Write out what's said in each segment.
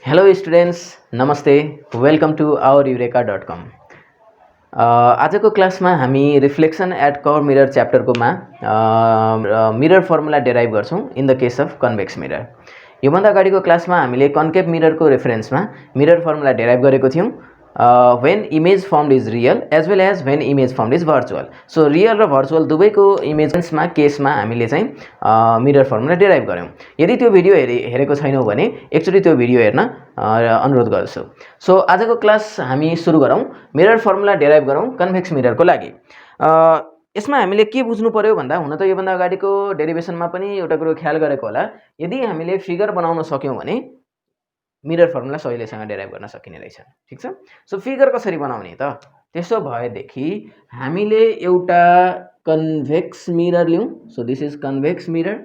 Hello students, नमस्ते, welcome to our eureka.com। आजको क्लासमा हामी रिफ्लेक्सन एट कर्व मिरर च्याप्टरकोमा मिरर फर्मुला डेराइभ गर्छौं in the case of convex mirror. योभन्दा अगाडिको क्लासमा हामीले कन्केभ मिररको रेफरेन्समा मिरर फर्मुला डेराइभ गरेको थियौं when image formed is real as well as when image formed is virtual। So real र भर्चुअल दुवैको इमेजमा केसमा हामीले चाहिँ मिरर फर्मुला डेराइभ गर्यौं। यदि त्यो भिडियो हेरेको छैनौ भने एकचोटी त्यो भिडियो हेर्न अनुरोध गर्छु। सो आजको क्लास हामी सुरु गरौं, मिरर फर्मुला डेराइभ गरौं कन्भेक्स मिररको लागि। यसमा हामीले के बुझ्नु पर्यो भन्दा हुन त योभन्दा अगाडिको डेरिभेसनमा पनि एउटा कुरो ख्याल गरेको होला, यदि हामीले फिगर बनाउन सक्यौं भने मिरर फर्मुला सजिलैसँग डेराइभ गर्न सकिने रहेछ। ठीक छ। सो फिगर कसरी बनाउने त? त्यसो भएदेखि हामीले एउटा कन्भेक्स मिरर लियौं। So this is convex mirror.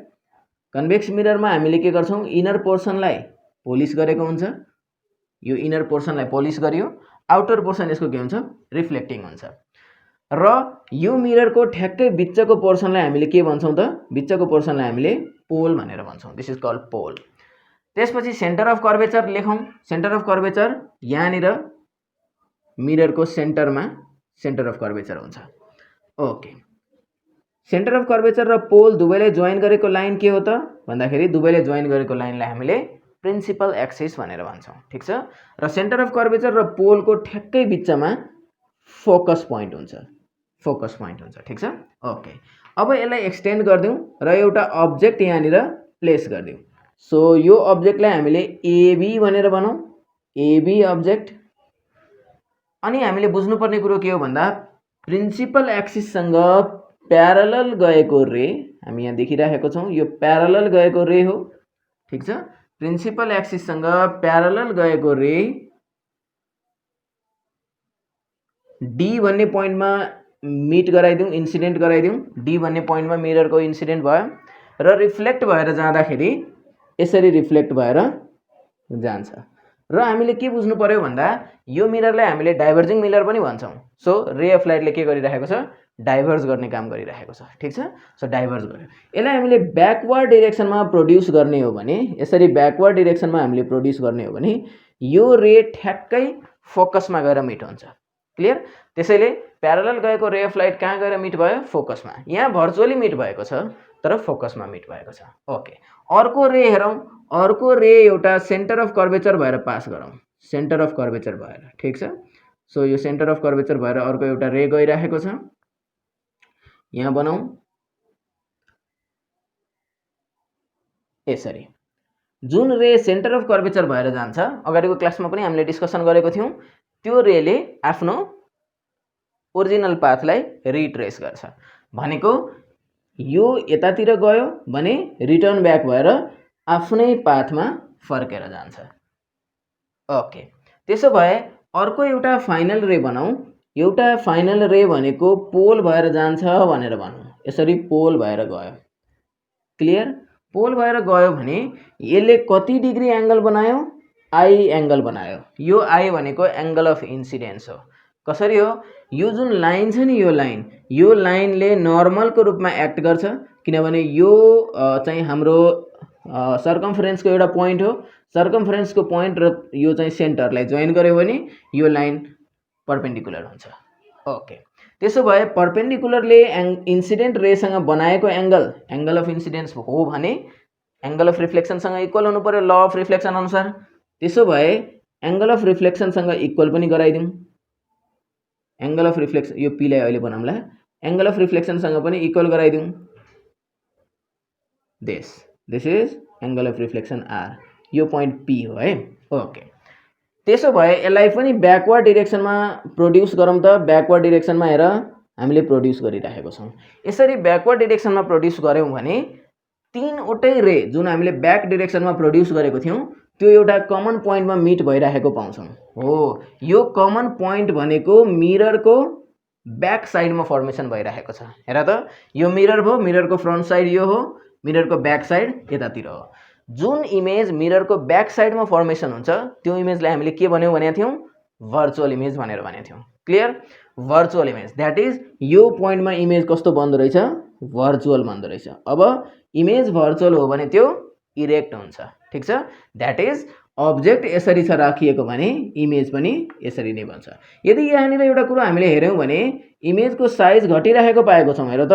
Convex मिररमा हामीले के गर्छौं, इनर पोर्सनलाई पोलिश गरेको हुन्छ। यो इनर पोर्सनलाई पोलिश गरियो, आउटर पोर्सन यसको के हुन्छ, रिफ्लेक्टिङ हुन्छ। र यो मिररको ठ्याक्कै बिचको पोर्सनलाई हामीले के भन्छौं त? बिचको पोर्सनलाई हामीले पोल भनेर भन्छौं। This is called pole. त्यसपछि सेन्टर अफ कर्वेचर लेखौं। सेन्टर अफ कर्वेचर यहाँनिर मिररको सेन्टरमा सेन्टर अफ कर्वेचर हुन्छ। ओके, सेन्टर अफ कर्वेचर र पोल दुवैले जोइन गरेको लाइन के हो त भन्दाखेरि दुवैले जोइन गरेको लाइनलाई हामीले प्रिन्सिपल एक्सिस भनेर भन्छौं। ठीक छ। र सेन्टर अफ कर्वेचर र पोलको ठ्याक्कै बिचमा फोकस पोइन्ट हुन्छ। फोकस पोइन्ट हुन्छ। ठीक छ। ओके, अब यसलाई एक्सटेन्ड गर्दियौं र एउटा अब्जेक्ट यहाँनिर प्लेस गर्दियौं। सो यो अब्जेक्टलाई हामीले एबी भनेर बनाऊ, एबी अब्जेक्ट। अनि हामीले बुझ्नुपर्ने कुरो के हो भन्दा प्रिन्सिपल एक्सिससँग प्यारलल गएको रे हामी यहाँ देखिरहेको छौं, यो प्यारलल गएको रे हो। ठीक छ। प्रिन्सिपल एक्सिससँग प्यारलल गएको रे डी भन्ने पोइन्टमा मिट गराइदिउँ, इन्सिडेन्ट गराइदिउँ। डी भन्ने पोइन्टमा मिररको इन्सिडेन्ट भयो र रिफ्लेक्ट भएर जाँदाखेरि यसरी रिफ्लेक्ट भएर जान्छ। र हामीले के बुझ्नु पर्यो भन्दा यो मिररलाई हामीले डाइभर्जिङ मिरर पनि भन्छौं। सो रे अफ लाइटले के गरिरहेको छ, डाइभर्ज गर्ने काम गरिरहेको छ। ठीक छ। सो डाइभर्ज गर्यो। यसलाई हामीले ब्याकवर्ड डाइरेक्सनमा प्रोड्युस गर्ने हो भने, यसरी ब्याकवर्ड डाइरेक्सनमा हामीले प्रोड्युस गर्ने हो भने यो रे ठ्याक्कै फोकसमा गएर मिट हुन्छ। क्लियर? त्यसैले प्यारलल गएको रे अफ लाइट कहाँ गएर मिट भयो, फोकसमा। यहाँ भर्चुअली मिट भएको छ तर फोकसमा मिट भएको छ। ओके, अर्को रे हेरौं। अर्को रे एउटा सेन्टर अफ कर्वेचर भएर पास गरौं, सेन्टर अफ कर्वेचर भएर। ठीक छ। सो यो सेन्टर अफ कर्वेचर भएर अर्को एउटा रे गइरहेको छ। यहाँ बनाऊ यसरी। जुन रे सेन्टर अफ कर्वेचर भएर जान्छ, अगाडिको क्लासमा पनि हामीले डिस्कसन गरेको थियौं, त्यो रेले आफ्नो ओरिजिनल पाथलाई रिट्रेस गर्छ। भनेको यो यतातिर गयो भने रिटर्न ब्याक भएर आफ्नै पाथमा फर्केर जान्छ। ओके, त्यसो भए अर्को एउटा फाइनल रे बनाऊ। एउटा फाइनल रे भनेको पोल भएर जान्छ भनेर भनौँ। यसरी पोल भएर गयो। क्लियर? पोल भएर गयो भने यसले कति डिग्री एंगल बनायो, आई एंगल बनायो। यो आई भनेको एंगल अफ इन्सिडेन्स हो। कसरी हो, यो जुन लाइन छ नि, यो लाइनले नर्मलको रूपमा एक्ट गर्छ, किनभने यो चाहिँ हाम्रो सर्कमफरेन्सको एउटा पोइन्ट हो। सर्कमफरेन्सको पोइन्ट र यो चाहिँ सेन्टरलाई जोइन गर्यो भने यो लाइन परपेन्डिकुलर हुन्छ। ओके, त्यसो भए परपेन्डिकुलरले इन्सिडेन्ट रेसँग बनाएको एंगल अफ इन्सिडेन्स हो भने एंगल अफ रिफ्लेक्सनसँग इक्वल हुनु पर्यो ल अफ रिफ्लेक्सन अनुसार। त्यसो भए एंगल अफ रिफ्लेक्सनसँग इक्वल पनि गराइदिउँ। एंगल अफ रिफ्लेक्सन, यो पी लाई अहिले बनाउँला, एंगल अफ रिफ्लेक्सनसँग पनि इक्वल गराइदिउँ। This is angle of reflection R. यो पोइन्ट पी हो है। ओके, त्यसो भए यसलाई पनि ब्याकवर्ड डाइरेक्सनमा प्रोड्युस गरौँ त। ब्याकवर्ड डाइरेक्सनमा हेर हामीले प्रोड्युस गरिरहेको छौं। यसरी ब्याकवर्ड डाइरेक्सनमा प्रोड्युस गर्यौं भने तीनवटै रे जुन हामीले ब्याक डाइरेक्सनमा प्रोड्युस गरेको थियौं त्यो एउटा कमन पोइन्टमा मिट भइरहेको पाउँछौं। हो, यो कमन पोइन्ट भनेको मिररको ब्याक साइडमा फर्मेसन भइरहेको छ। हेर त, यो मिरर भयो, मिररको फ्रन्ट साइड यो हो, मिररको ब्याक साइड यतातिर हो। जुन इमेज मिररको ब्याक साइडमा फर्मेसन हुन्छ त्यो इमेजलाई हामीले के भन्यौं भनेका थियौं, भर्चुअल इमेज भनेर भनेका थियौं। Clear? Virtual image, that is यो पोइन्टमा इमेज कस्तो बन्दो रहेछ, भर्चुअल बन्दो रहेछ। अब इमेज भर्चुअल हो भने त्यो इरेक्ट हुन्छ। ठीक छ। दैट इज अब्जेक्ट यसरी छ राखिएको भने इमेज पनि यसरी नै बन्छ। यदि यहाँनिर एउटा कुरा हामीले हेर्यौं भने इमेजको साइज घटिरहेको पाएको छौं। हेर त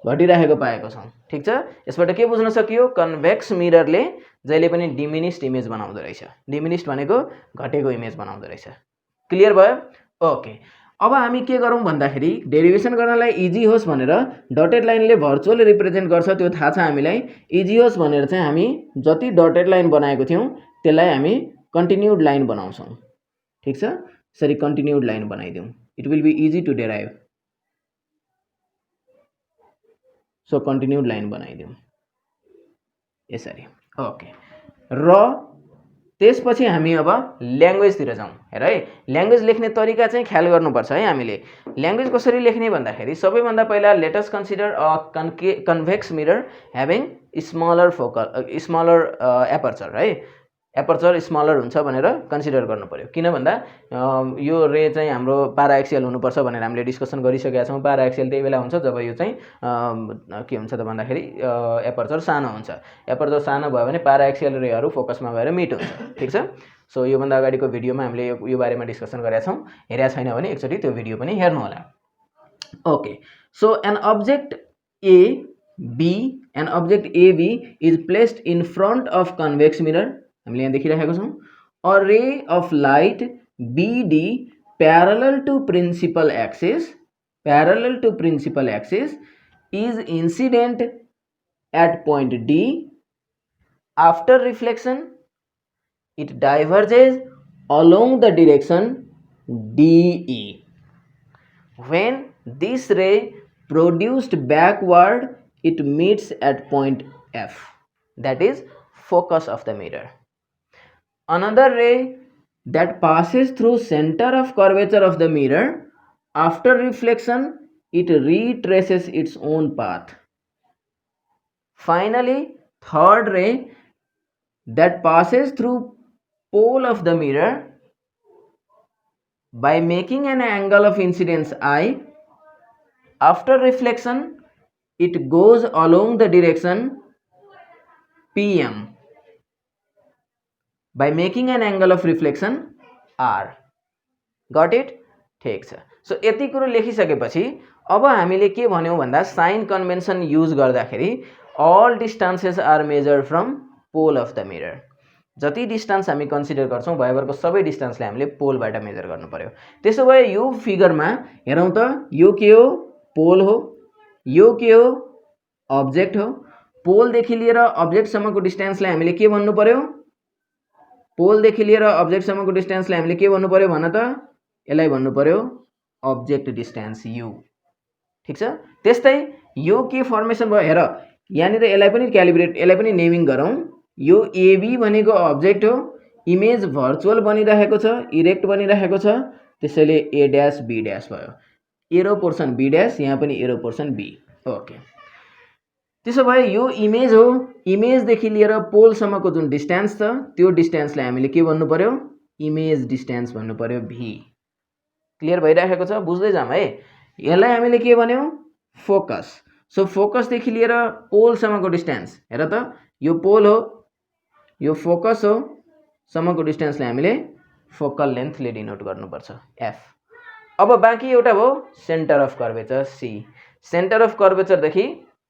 घटिरहेको पाएको छौं। ठीक छ, यसबाट के बुझ्न सकियो? कन्भेक्स मिररले जहिले पनि डिमिनिस्ड इमेज बनाउँदो रहेछ। डिमिनिस्ड भनेको घटेको इमेज बनाउँदो रहेछ। क्लियर भयो? ओके, अब हामी के गरौँ भन्दाखेरि डेरिभेसन गर्नलाई इजी होस् भनेर डटेड लाइनले भर्चुअल रिप्रेजेन्ट गर्छ त्यो थाहा छ हामीलाई। इजी होस् भनेर चाहिँ हामी जति डटेड लाइन बनाएको थियौं त्यसलाई हामी कन्टिन्युड लाइन बनाउँछौं। ठीक छ, यसरी कन्टिन्युड लाइन बनाइदिउँ। It will be easy to derive. So continued line बनाइदिउँ यसरी। ओके, र त्यसपछि हामी अब ल्याङ्ग्वेजतिर जाउँ। हेर है, ल्याङ्ग्वेज लेख्ने तरिका चाहिँ ख्याल गर्नुपर्छ है हामीले। ल्याङ्ग्वेज कसरी लेख्ने भन्दाखेरि सबैभन्दा पहिला let us consider a convex mirror having smaller aperture है। एपर्चर स्मलर हुन्छ भनेर कन्सिडर गर्नु पर्यो। किन भन्दा यो रे चाहिँ हाम्रो पारा एक्सियल हुनुपर्छ भनेर हामीले डिस्कसन गरिसकेका छौँ। पारा एक्सियल त्यही बेला हुन्छ जब यो चाहिँ के हुन्छ त भन्दाखेरि एपर्चर सानो हुन्छ। एपर्चर सानो भयो भने पारा एक्सियल रेहरू फोकसमा गएर मिट हुन्छ। ठीक छ, सो योभन्दा अगाडिको भिडियोमा हामीले यो बारेमा डिस्कसन गरेका छौँ। हेरेका छैन भने एकचोटि त्यो भिडियो पनि हेर्नु होला। Okay, so an object AB is placed in front of convex mirror. हामीले यहाँ देखिरहेको छौँ। A ray of light BD parallel to principal axis is incident at point D. After reflection, it diverges along the direction DE. When this ray produced backward, it meets at point F, that is focus of the mirror. Another ray that passes through center of curvature of the mirror, after reflection it retraces its own path. Finally, third ray that passes through pole of the mirror, by making an angle of incidence I, after reflection it goes along the direction PM by making an angle of reflection R. Got it? ठीक छ, so यति कुरो लेखिसकेपछि अब हामीले के भन्यौं भन्दा साइन कन्भेन्सन युज गर्दाखेरि all distances are measured from pole of the mirror. जति डिस्टेन्स हामी कन्सिडर गर्छौं भएभरको सबै डिस्टेन्सलाई हामीले पोलबाट मेजर गर्नु पर्यो। त्यसो भए यो फिगरमा हेरौं त यो के हो? पोल हो। यो के हो? अब्जेक्ट हो। पोलदेखि लिएर अब्जेक्टसम्मको डिस्टेन्सलाई हामीले के भन्नु पर्यो? पोलदेखि लिएर अब्जेक्टसम्मको डिस्टेन्सलाई हामीले के भन्नु पर्यो भन त? यसलाई भन्नु पर्यो अब्जेक्ट डिस्टेन्स U। ठीक छ, त्यस्तै यो के फर्मेसन भयो हेर, यहाँनिर यसलाई पनि क्यालिब्रेट, यसलाई पनि नेमिङ गरौँ। यो AB भनेको अब्जेक्ट हो। इमेज भर्चुअल बनिरहेको छ, इरेक्ट बनिरहेको छ, त्यसैले A ड्यास B ड्यास भयो। एरो पोर्सन B ड्यास, यहाँ पनि एरो पोर्सन B। ओके, त्यसो भए यो इमेज हो। इमेजदेखि लिएर पोलसम्मको जुन डिस्टेन्स छ त्यो डिस्टेन्सलाई हामीले के भन्नु पर्यो? इमेज डिस्टेन्स भन्नु पर्यो V। क्लियर भइरहेको छ? बुझ्दै जाम है। यसलाई हामीले के भन्यौं? फोकस। सो फोकसदेखि लिएर पोलसम्मको डिस्टेन्स, हेर त यो पोल हो, यो फोकस हो, सम्मको डिस्टेन्सलाई हामीले फोकल लेन्थले डिनोट गर्नुपर्छ F। अब बाँकी एउटा भयो centre of curvature C। Centre of कर्वेचरदेखि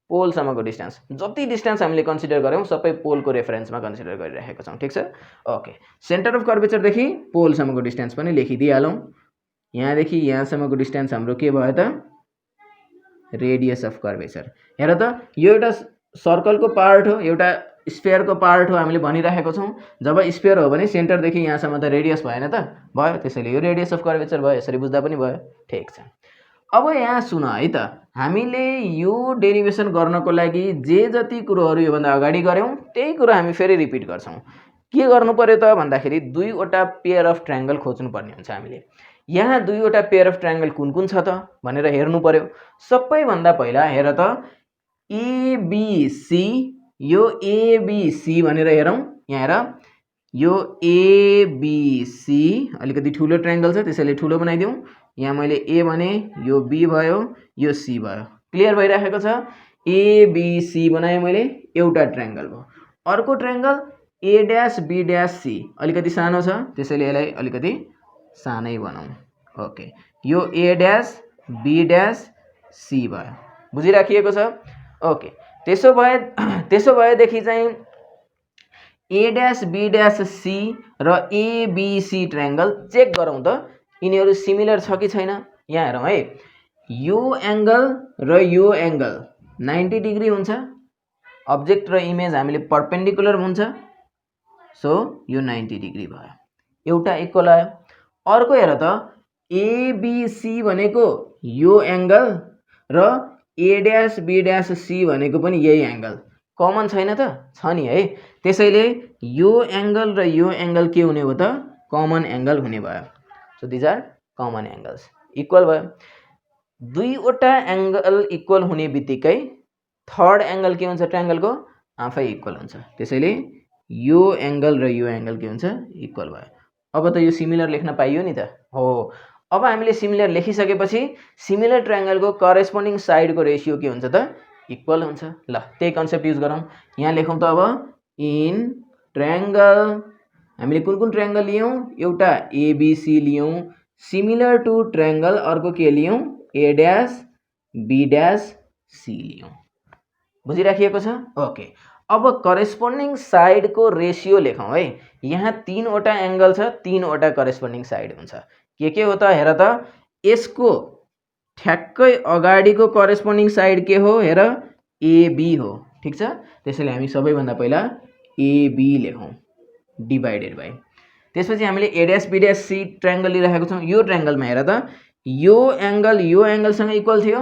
पोलसम्मको डिस्टेन्स, जति डिस्टेन्स हामीले कन्सिडर गर्यौं सबै पोलको रेफरेन्समा कन्सिडर गरिरहेको छौं। ठीक छ, ओके। सेन्टर अफ कर्वेचरदेखि पोलसम्मको डिस्टेन्स पनि लेखिदिइहालौं। यहाँदेखि यहाँसम्मको डिस्टेन्स हाम्रो के भयो त? Radius of curvature. हेर त यो एउटा सर्कलको पार्ट हो, एउटा स्फियरको पार्ट हो हामीले भनिरहेको छौं। जब स्फियर हो भने सेन्टरदेखि यहाँसम्म त रेडियस भएन त? भयो, त्यसैले यो रेडियस अफ कर्वेचर भयो। यसरी बुझ्दा पनि भयो। ठीक छ, अब यहाँ सुन है त, हामीले यो डेरिभेसन गर्नको लागि जे जति कुरोहरू योभन्दा अगाडि गर्यौं त्यही कुरो हामी फेरि रिपिट गर्छौं। के गर्नु पर्यो त भन्दाखेरि दुईवटा पेयर अफ ट्रायंगल खोज्नु पर्ने हुन्छ हामीले। यहाँ दुईवटा पेयर अफ ट्रायंगल कुन कुन छ त भनेर हेर्नु पर्यो। सबैभन्दा पहिला हेर त ABC, यो ABC भनेर हेरौं। यहाँ हेर, यो ABC अलिकति ठुलो ट्रायंगल छ त्यसैले ठुलो बनाइदिउँ। यहाँ मैले A भने, यो B भयो, यो C भयो। क्लियर भइरहेको छ? ABC बनाएँ मैले, एउटा ट्रायंगल भयो। अर्को triangle A dash B dash C अलिकति सानो छ त्यसैले यसलाई अलिकति सानै बनाऊँ। ओके, यो ए ड्यास बी ड्यास सी भयो, बुझिराखिएको छ। ओके, त्यसो भएदेखि चाहिँ ए ड्यास बी ड्यास सी र एबिसी ट्रायंगल चेक गरौँ त यिनीहरू सिमिलर छ कि छैन। यहाँ हेरौँ है, यो एंगल र यो एंगल 90 डिग्री हुन्छ, अब्जेक्ट र इमेज हामीले परपेंडिकुलर हुन्छ, सो यो 90 डिग्री भयो, एउटा इक्वल आयो। अर्को हेर त एबिसी भनेको यो एंगल र ए ड्यास बी ड्यास सी भनेको पनि यही एंगल कमन छैन त, छ नि है। त्यसैले यो एंगल र यो एंगल के हुने भयो त, कमन एंगल हुने भयो। So these are common angles, equal भयो। दुईवटा एंगल इक्वल हुने बित्तिकै थर्ड एंगल के हुन्छ ट्रायंगलको, आफै इक्वल हुन्छ। त्यसैले यो एंगल र यो एंगल के हुन्छ, इक्वल भयो। अब त यो सिमिलर लेख्न पाइयो नि त हो। अब हामीले सिमिलर लेखिसकेपछि सिमिलर ट्रायंगलको करेस्पोन्डिङ साइडको रेशियो के हुन्छ त, इक्वल हुन्छ। ल त्यही कन्सेप्ट युज गरौँ, यहाँ लेखौँ त अब इन ट्रायंगल हामीले कुन कुन ट्रायंगल लियौँ, एउटा एबिसी लियौँ, सिमिलर टू ट्रायंगल अर्को के लियौँ, ए ड्यास बी ड्यास सी लियौँ, बुझिराखिएको छ। ओके, अब करेस्पोन्डिङ साइडको रेशियो लेखौँ है। यहाँ तीनवटा एंगल छ, तीनवटा करेस्पोन्डिङ साइड हुन्छ। के हो त हेर त, यसको ठ्याक्कै अगाडिको करेस्पोन्डिङ साइड के हो, हेर एबी हो, ठीक छ। त्यसैले हामी सबैभन्दा पहिला एबी लेखौँ डिवाइडेड बाई, त्यसपछि हामीले A dash B dash C triangle लिइरहेको छौँ। यो ट्रायंगलमा हेर त यो एंगलसँग इक्वल थियो।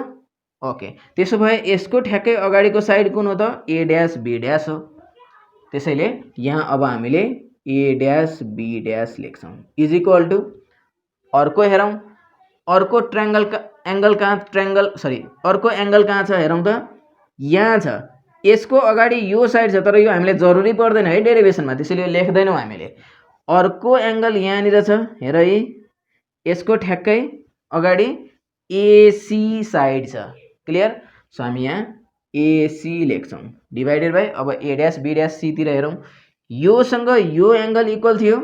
ओके, त्यसो भए यसको ठ्याक्कै अगाडिको साइड कुन हो त, ए ड्यास बी ड्यास हो। त्यसैले यहाँ अब हामीले ए ड्यास बी ड्यास लेख्छौँ इज इक्वल टू, अर्को हेरौँ, अर्को ट्रायंगल एंगल कहाँ, अर्को एंगल कहाँ छ हेरौँ त, यहाँ छ। यसको अगाडि यो साइड छ, तर यो हामीले जरुरी पर्दैन है डेरिभेसनमा, त्यसैले यो लेख्दैनौँ हामीले। अर्को एंगल यहाँनिर छ, हेर है, यसको ठ्याक्कै अगाडि एसी साइड छ, क्लियर। सो हामी यहाँ एसी लेख्छौँ डिवाइडेड बाई, अब ए ड्यास बी ड्यास सी तिर हेरौँ, योसँग यो एंगल इक्वल थियो,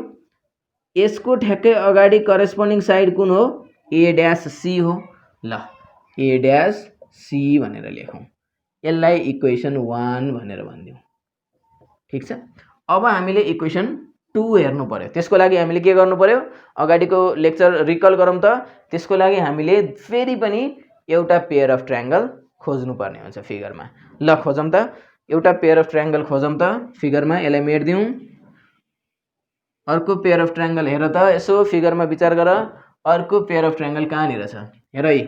यसको ठ्याक्कै अगाडि करेस्पोन्डिङ साइड कुन हो, ए ड्यास सी हो। ल ए ड्यास सी भनेर लेखौँ, यसलाई इक्वेसन 1 भनेर भनिदिउँ, ठीक छ। अब हामीले इक्वेसन 2 हेर्नु पर्यो, त्यसको लागि हामीले के गर्नु पर्यो, अगाडिको लेक्चर रिकल गरौँ त, त्यसको लागि हामीले फेरि पनि एउटा पेयर अफ ट्रायंगल खोज्नु पर्ने हुन्छ फिगरमा। ल खोजौँ त, एउटा पेयर अफ ट्रायंगल खोजौँ त फिगरमा, यसलाई मेट्दिउँ। अर्को पेयर अफ ट्रायंगल हेर त, यसो फिगरमा विचार गर, अर्को पेयर अफ ट्रायंगल कहाँनिर छ, हेर है,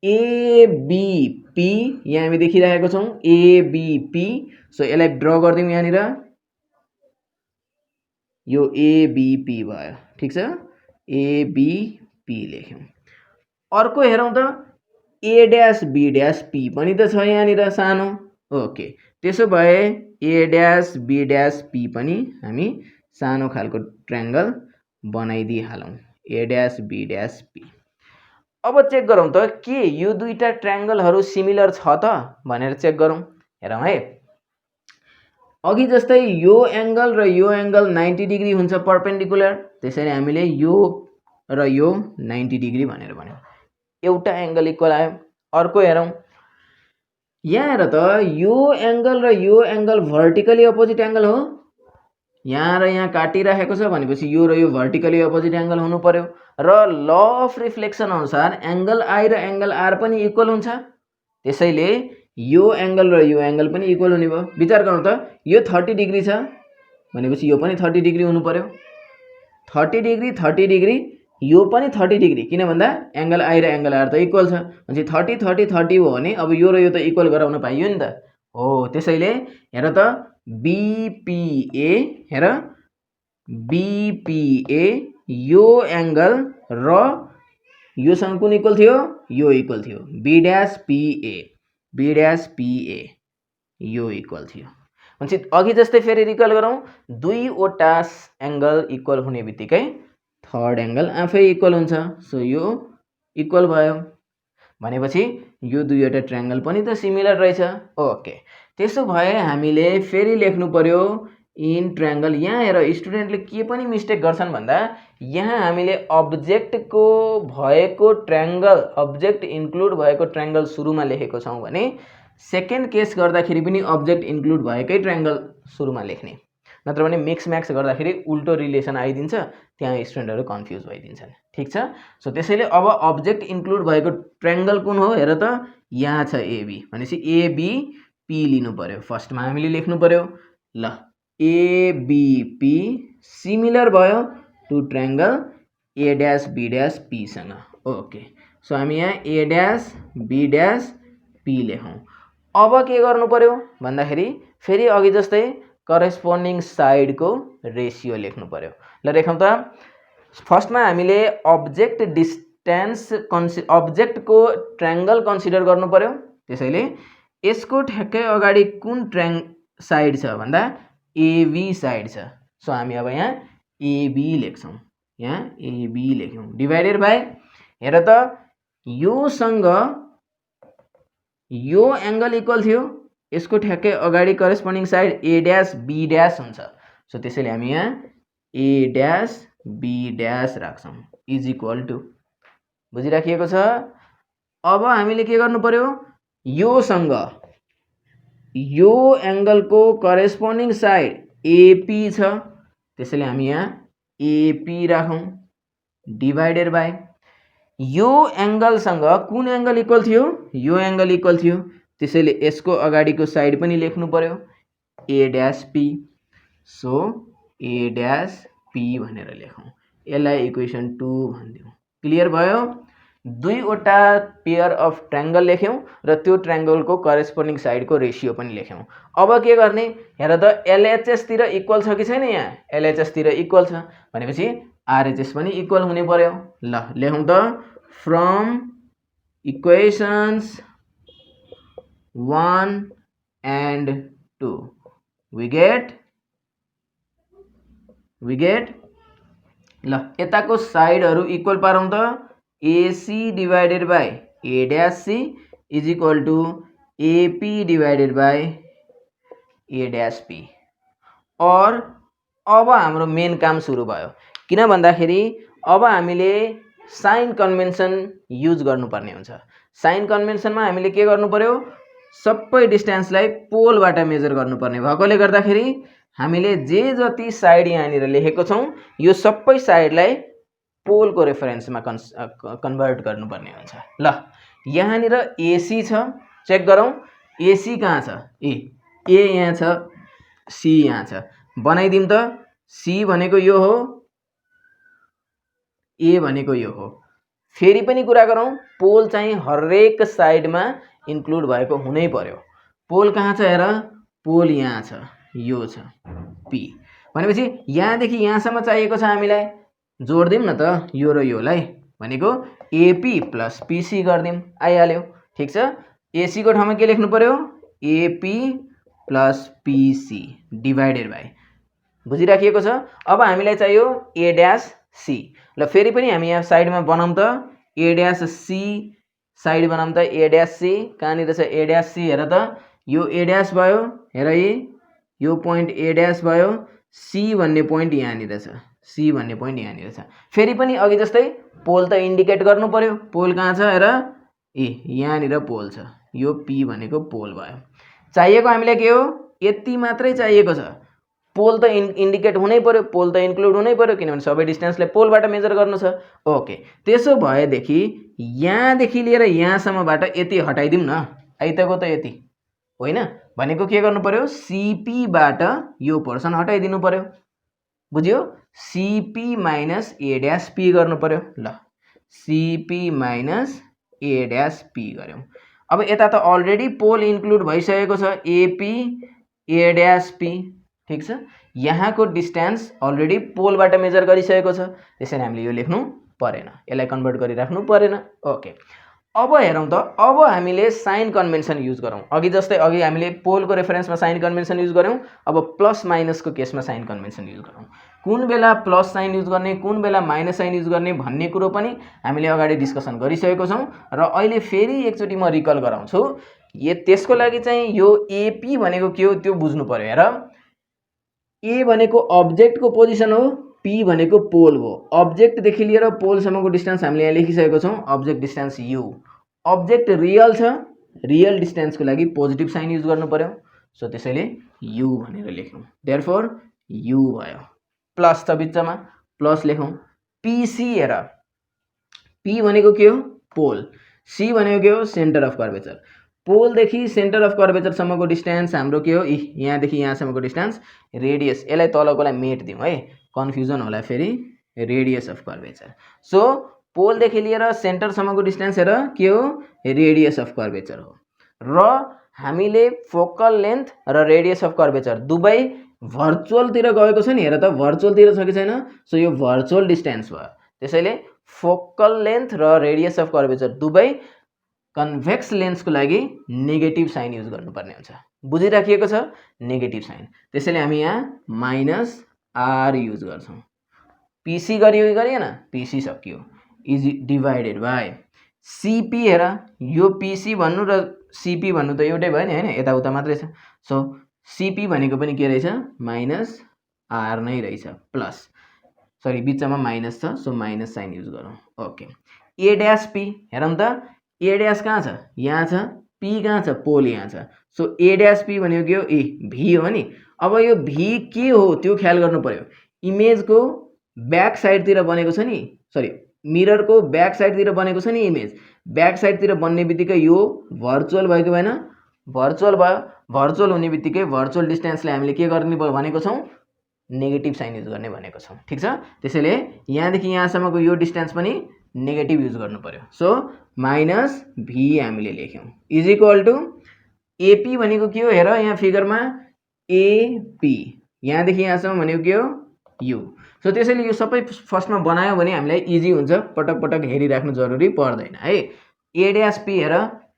एबीपी यहाँ हामी देखिरहेको छौँ, एबीपी। सो यसलाई ड्र गरिदिउँ, यहाँनिर यो एबीपी भयो, ठीक छ, एबीपी लेख्यौँ। अर्को हेरौँ त, A dash B dash P पनि त छ यहाँनिर सानो। ओके, त्यसो भए A dash B dash P पनि हामी सानो खालको ट्रायंगल बनाइदिइहालौँ, A dash B dash P. अब चेक गरौँ त के यो दुईटा ट्रायंगलहरू सिमिलर छ त भनेर चेक गरौँ। हेरौँ है, अघि जस्तै यो एंगल र यो एंगल 90 डिग्री हुन्छ परपेंडिकुलर, त्यसैले हामीले यो र यो 90 डिग्री भनेर भन्यौँ, एउटा एंगल इक्वल आयो। अर्को हेरौँ, यहाँ हेर त यो एंगल र यो एंगल भर्टिकली अपोजिट एंगल हो, यहाँ र यहाँ काटिरहेको छ भनेपछि यो र यो भर्टिकली अपोजिट एंगल हुनु पर्यो, र ल अफ रिफ्लेक्सन अनुसार एंगल आई र एंगल आर पनि इक्वल हुन्छ। त्यसैले यो एंगल र यो एंगल पनि इक्वल हुने भयो। विचार गरौँ त, यो 30 डिग्री छ भनेपछि यो पनि 30 डिग्री हुनु पर्यो, 30 डिग्री 30 डिग्री, यो पनि 30 डिग्री, किन भन्दा एंगल आई र एंगल आर त इक्वल छ भनेपछि 30 30 30 हो भने अब यो र यो त इक्वल गराउन पाइयो नि त हो। त्यसैले हेर त बीपीए, हेर बीपीए, यो एंगल र योसँग कुन इक्वल थियो, यो इक्वल थियो, बी ड्यास पीए यो इक्वल थियो भनेपछि अघि जस्तै फेरि रिकल गरौँ, दुईवटा एंगल इक्वल हुने बित्तिकै थर्ड एंगल आफै इक्वल हुन्छ। सो यो इक्वल भयो भनेपछि यो दुईवटा ट्रायंगल पनि त सिमिलर रहेछ। ओके, त्यसो भए हामीले फेरि लेख्नु पर्यो इन ट्रायंगल। यहाँ हेर स्टुडेन्टले के पनि मिस्टेक गर्छन् भन्दा यहाँ हामीले अब्जेक्टको भएको ट्रायंगल, अब्जेक्ट इन्क्लुड भएको ट्रायंगल सुरुमा लेखेको छौं भने सेकेन्ड केस गर्दाखेरि पनि अब्जेक्ट इन्क्लुड भएकै ट्रायंगल सुरुमा लेख्ने, नत्र भने मिक्स म्याक्स गर्दाखेरि उल्टो रिलेसन आइदिन्छ, त्यहाँ स्टुडेन्टहरु कन्फ्युज भइदिन्छन्। ठीक छ। सो त्यसैले अब अब्जेक्ट इन्क्लुड भएको ट्रायंगल कुन हो हेर त, यहाँ छ एबी भनेपछि एबीपी लिनु पर्यो। फर्स्टमा हामीले लेख्नु पर्यो ल एबीपी सिमिलर भयो to triangle A dash B dash P सँग। ओके, सो हामी यहाँ A dash B dash P लेखौं। अब के गर्नु पर्यो भन्दाखेरि फेरि अघि जस्तै करेस्पोन्डिङ साइडको रेशियो लेख्नु पर्यो। ल लेखौं त। फर्स्टमा हामीले अब्जेक्ट डिस्टेन्स अब्जेक्टको ट्रायंगल कन्सिडर गर्नु पर्यो। त्यसैले यसको ठ्याक्कै अगाडि कुन साइड छ भन्दा एबी साइड छ। सो हामी अब यहाँ एबी लेख्छौं, यहाँ एबी लेख्यौं डिवाइडेड बाइ हेर त यो सँग यो एंगल इक्वल थियो, यसको ठ्याक्कै अगाडि corresponding side A dash B dash हुन्छ। सो त्यसैले हामी यहाँ ए डैश बी डैश राख्छौं इज इक्वल टु, बुझिराखिएको छ। अब हामीले के गर्नु पर्यो, यो सँग यो एंगलको करेस्पोन्डिङ साइड एपी छ, त्यसैले हामी यहाँ एपी राखौं डिवाइडेड बाइ यो एंगल सँग कुन एंगल इक्वल थियो, यो एंगल इक्वल थियो, त्यसैले यसको अगाडिको साइड पनि लेख्नु पर्यो ए डैश पी। सो ए डैश पी भनेर लेखौं, यसलाई इक्वेसन 2 भनिदिउँ। क्लियर भयो। दुईवटा पेयर अफ ट्रायंगल लेख्यौं र त्यो ट्रायंगलको करेस्पोन्डिङ साइडको रेशियो पनि लेख्यौं। अब के गर्ने हेर त एलएचएस तिर इक्वल छ कि छैन, यहाँ एलएचएस तिर इक्वल छ भनेपछि आरएचएस पनि इक्वल हुने पर्यो। ल लेखौं त, from equations 1 and 2 we get ल यताको साइडहरु इक्वल पारौं त, AC divided by A dash C is equal to AP divided by A dash P. और अब हाम्रो मेन काम सुरु भयो, किन भन्दाखेरि अब हामीले साइन कन्भेन्सन युज गर्नुपर्ने हुन्छ। साइन कन्भेन्सनमा हामीले के गर्नु पर्यो, सबै डिस्टेन्सलाई पोलबाट मेजर गर्नुपर्ने भएकोले गर्दाखेरि हामीले जे जति साइड यहाँनिर लेखेको छौं यो सबै साइडलाई पोलको रेफरेन्समा कन्भर्ट गर्नुपर्ने हुन्छ। ल यहाँनिर एसी छ, चेक गरौं एसी कहाँ छ, ए यहाँ छ, सी यहाँ छ, बनाइदिउँ त। सी भनेको यो हो, ए भनेको यो हो। फेरि पनि कुरा गरौं, पोल चाहिँ हरेक साइडमा इन्क्लुड भएको हुनै पर्यो। पोल कहाँ छ हेर, पोल यहाँ छ, यो छ पी भनेपछि यहाँदेखि यहाँसम्म चाहिएको छ हामीलाई, जोड्दिउँ न त यो र योलाई, भनेको एपी प्लस पीसी गर्दिउँ, आइहाल्यो। ठीक छ। एसी को ठाउँमा के लेख्नु पर्यो, AP plus PC divided by, बुझिराखिएको छ। अब हामीलाई चाहियो ए डैश सी। ल फेरि पनि हामी यहाँ साइडमा बनाउँ त, ए डैश सी साइड बनाउँ त, ए डैश सी कहाँनिर छ, ए डैश सी हेर त, यो ए डैश भयो, हेर यो पोइन्ट ए डैश भयो, सी भन्ने पोइन्ट यहाँनिर छ, सी भन्ने पोइन्ट यहाँनिर छ। फेरि पनि अघि जस्तै पोल त इन्डिकेट गर्नु पर्यो, पोल कहाँ छ हेर, यहाँनिर पोल छ, यो पी भनेको पोल भयो। चाहिएको हामीलाई के हो, यति मात्रै चाहिएको छ। पोल त इन्डिकेट हुनै पर्यो, पोल त इन्क्लुड हुनै पर्यो, किनभने सबै डिस्टेन्सलाई पोलबाट मेजर गर्नु छ। ओके, त्यसो भएदेखि यहाँदेखि लिएर यहाँसम्मबाट यति हटाइदिउँ न, आइतको त यति होइन, भनेको के गर्नु पर्यो, सीपी बाट यो पोर्सन हटाइदिनु पर्यो, बुझ्यो। सीपी माइनस ए डैश पी गर्नु पर्यो। ल सीपी माइनस ए डैश पी गर्यौं। अब यता त अलरेडी पोल इन्क्लुड भइसकेको छ, एपी ए डैश पी। ठीक छ, यहाँको डिस्टेन्स अलरेडी पोलबाट मेजर गरिसकेको छ, त्यसैले हामीले यो लेख्नु परेन, यसलाई कन्भर्ट गरिराख्नु परेन। ओके, अब हेरौं त, अब हामीले साइन कन्भेन्सन युज गरौं। अघि जस्तै अघि हामीले पोलको रेफरेन्समा साइन कन्भेन्सन युज गर्यौं, अब प्लस माइनसको केसमा साइन कन्भेन्सन युज गरौं। कुन बेला प्लस साइन युज गर्ने, कुन बेला माइनस साइन युज गर्ने भन्ने कुरो पनि हामीले अगाडि डिस्कसन गरिसकेको छौं र अहिले फेरि एकचोटि म रिकल गराउँछु। त्यसको लागि चाहिँ यो एपी भनेको के हो त्यो बुझ्नु पर्यो। हेर, ए भनेको अब्जेक्टको पोजिसन हो, पी भनेको पोल हो। अब्जेक्टदेखि लिएर पोलसम्मको डिस्टेन्स हामीले यहाँ लेखिसकेको छौँ, object distance you. Object real छ, रियल डिस्टेन्सको लागि पोजिटिभ साइन युज गर्नु पर्यो, सो त्यसैले यु भनेर लेख्यौँ। देयरफोर यु भयो। प्लस छ बिचमा, प्लस लेखौँ। पिसी हेर, पी भनेको के हो, पोल, सी भनेको के हो, सेन्टर अफ कर्वेचर। पोलदेखि सेन्टर अफ कर्वेचरसम्मको डिस्टेन्स हाम्रो के हो, यहाँदेखि यहाँसम्मको डिस्टेन्स रेडियस। यसलाई तलकोलाई मेट दिउँ है, कन्फ्युजन होला फेरि, रेडियस अफ कर्वेचर। सो पोलदेखि लिएर सेन्टरसम्मको डिस्टेन्स हेर के हो, रेडियस अफ कर्वेचर हो। र हामीले फोकल लेन्थ र रेडियस अफ कर्वेचर दुवै भर्चुअलतिर गएको छ नि, हेर त भर्चुअलतिर छ कि छैन, सो यो भर्चुअल डिस्टेन्स भयो। त्यसैले फोकल लेन्थ र रेडियस अफ कर्वेचर दुवै कन्भेक्स लेन्सको लागि नेगेटिभ साइन युज गर्नुपर्ने हुन्छ। बुझिराखिएको छ, नेगेटिभ साइन। त्यसैले हामी यहाँ माइनस आर युज गर्छौँ। पिसी गरियो गरिएन, पिसी सकियो, इज डिभाइडेड बाई सिपी। हेर यो पिसी भन्नु र सिपी भन्नु त एउटै भयो नि होइन, यताउता मात्रै छ। सो सिपी भनेको पनि के रहेछ, माइनस आर नै रहेछ, प्लस सरी बिचमा माइनस छ, सो माइनस साइन युज गरौँ। ओके, ए ड्यास पी हेरौँ त, ए ड्यास कहाँ छ, यहाँ छ, पी कहाँ छ, पोल यहाँ छ। सो ए ड्यास पी भनेको के हो, ए भी हो नि। अब यो भी के हो त्यो ख्याल गर्नु पर्यो। इमेजको ब्याक साइडतिर बनेको छ नि, सरी मिररको ब्याक साइडतिर बनेको छ नि इमेज, ब्याक साइडतिर बन्ने बित्तिकै यो भर्चुअल भएको भएन, भर्चुअल भयो। भर्चुअल हुने बित्तिकै भर्चुअल डिस्टेन्सलाई हामीले के गर्ने भनेको छौँ, नेगेटिभ साइन युज गर्ने भनेको छौँ। ठिक छ, त्यसैले यहाँदेखि यहाँसम्मको यो डिस्टेन्स पनि नेगेटिभ युज गर्नु पर्यो। सो माइनस भी हामीले लेख्यौँ, इज इक्वल टु एपी भनेको के हो, हेर यहाँ फिगरमा एपी, यहाँदेखि यहाँसम्म भनेको के हो, यु। सो त्यसैले यो सबै फर्स्टमा बनायो भने हामीलाई इजी हुन्छ, पटक पटक हेरिराख्नु जरुरी पर्दैन है। ए ड्यास पी हेर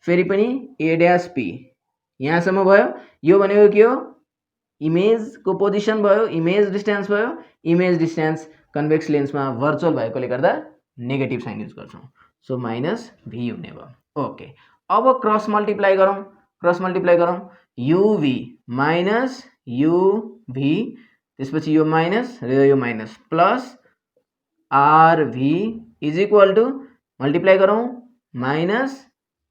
फेरि पनि ए ड्यास पी यहाँसम्म भयो, यो भनेको के हो, इमेजको पोजिसन भयो, इमेज डिस्टेन्स भयो। इमेज डिस्टेन्स कन्भेक्स लेन्समा भर्चुअल भएकोले गर्दा नेगेटिभ साइन युज गर्छौँ, सो माइनस भी हुने भयो। ओके, अब क्रस मल्टिप्लाई गरौँ, क्रस मल्टिप्लाई गरौँ, युभी माइनस युभी, त्यसपछि यो माइनस र यो minus, plus RV is equal to multiply गरौँ, minus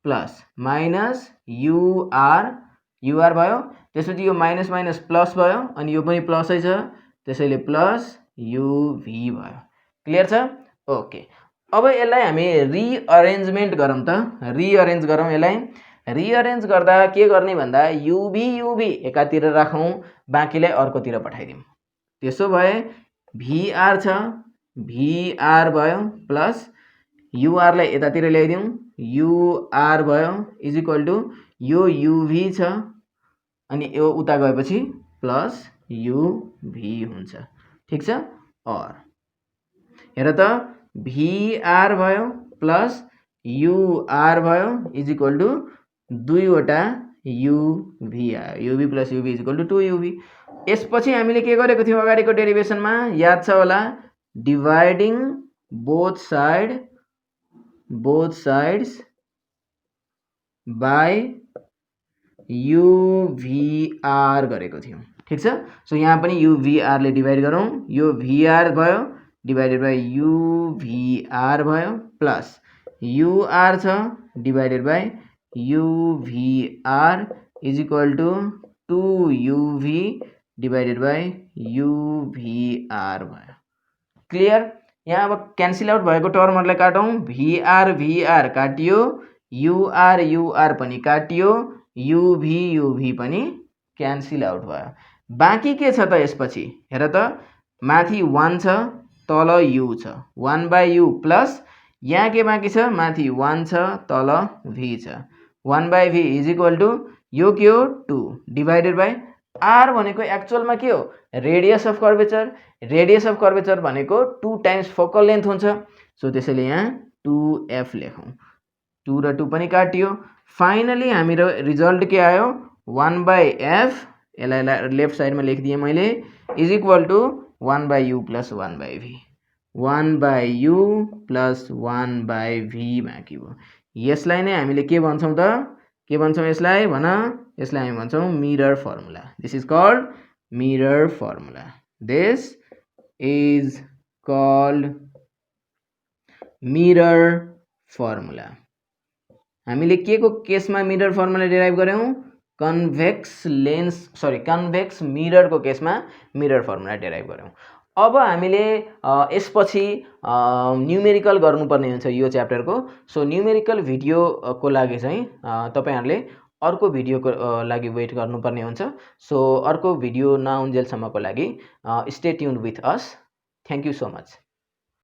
plus minus UR, UR भयो। त्यसपछि यो माइनस माइनस प्लस भयो, अनि यो पनि प्लसै छ, त्यसैले प्लस युभी भयो। क्लियर छ? ओके, अब यसलाई हामी रिअरेन्जमेन्ट गरौँ त, रिअरेन्ज गरौँ यसलाई। रिअरेन्ज गर्दा के गर्ने भन्दा युभी युभी एकातिर राखौँ, बाँकीलाई अर्कोतिर पठाइदिउँ। त्यसो भए भिआर छ, भिआर भयो, प्लस युआरलाई यतातिर ल्याइदिउँ, युआर भयो, इज इक्वल टु यो युभी छ, अनि यो उता गएपछि प्लस युभी हुन्छ। ठिक छ, और हेर त भिआर भयो प्लस युआर भयो, इज इक्वल टु दुईवटा युभी आयो, UV plus UV is equal to 2UV। यसपछि हामीले के गरेको थियौँ अगाडिको डेरिभेसनमा, याद छ होला, डिभाइडिङ बोथ साइड्स बाई युभीआर गरेको थियौँ। ठिक छ, सो यहाँ पनि युभीआरले डिभाइड गरौँ, यो भिआर भयो डिभाइडेड बाई युभीआर भयो, प्लस युआर छ divided by UVR is equal to 2UV divided by UVR भयो। क्लियर? यहाँ अब क्यान्सल आउट भएको टर्महरूलाई काटौँ, भिआर भिआर काटियो, युआर युआर पनि काटियो, युभी युभी पनि क्यान्सल आउट भयो। बाँकी के छ त यसपछि, हेर त माथि 1 छ, तल यु छ, 1/u प्लस यहाँ के बाँकी छ, माथि 1 छ, तल v छ, 1/v इज इक्वल टु यो के हो 2 डिभाइडेड बाई आर भनेको एक्चुअलमा के हो, radius of curvature. Radius of curvature भनेको 2 टाइम्स फोकल लेन्थ हुन्छ, सो त्यसैले यहाँ 2f लेखौँ, 2 र 2 पनि काटियो। फाइनली हाम्रो रिजल्ट के आयो, 1/f, यसलाई लेफ्ट साइडमा लेखिदिएँ मैले, is equal to 1/u plus 1/v, 1/u plus 1/v बाँकी भयो। यसलाई नै हामीले के भन्छौँ त, के भन्छौँ यसलाई भन, यसलाई हामी भन्छौँ mirror formula. This is called mirror formula. This is called mirror formula. हामीले के को केसमा मिरर फर्मुला डेराइभ गर्यौं? कन्भेक्स मिरर को केसमा मिरर फर्मुला डेराइभ गर्यौं। अब हामीले यसपछि न्युमेरिकल गर्नुपर्ने हुन्छ यो च्याप्टरको। सो न्युमेरिकल भिडियो को लागि चाहिँ तपाईहरुले अर्को भिडियोको लागि वेट गर्नुपर्ने हुन्छ। सो अर्को भिडियो नआउन्जेलसम्मको लागि stay tuned with us. Thank you so much.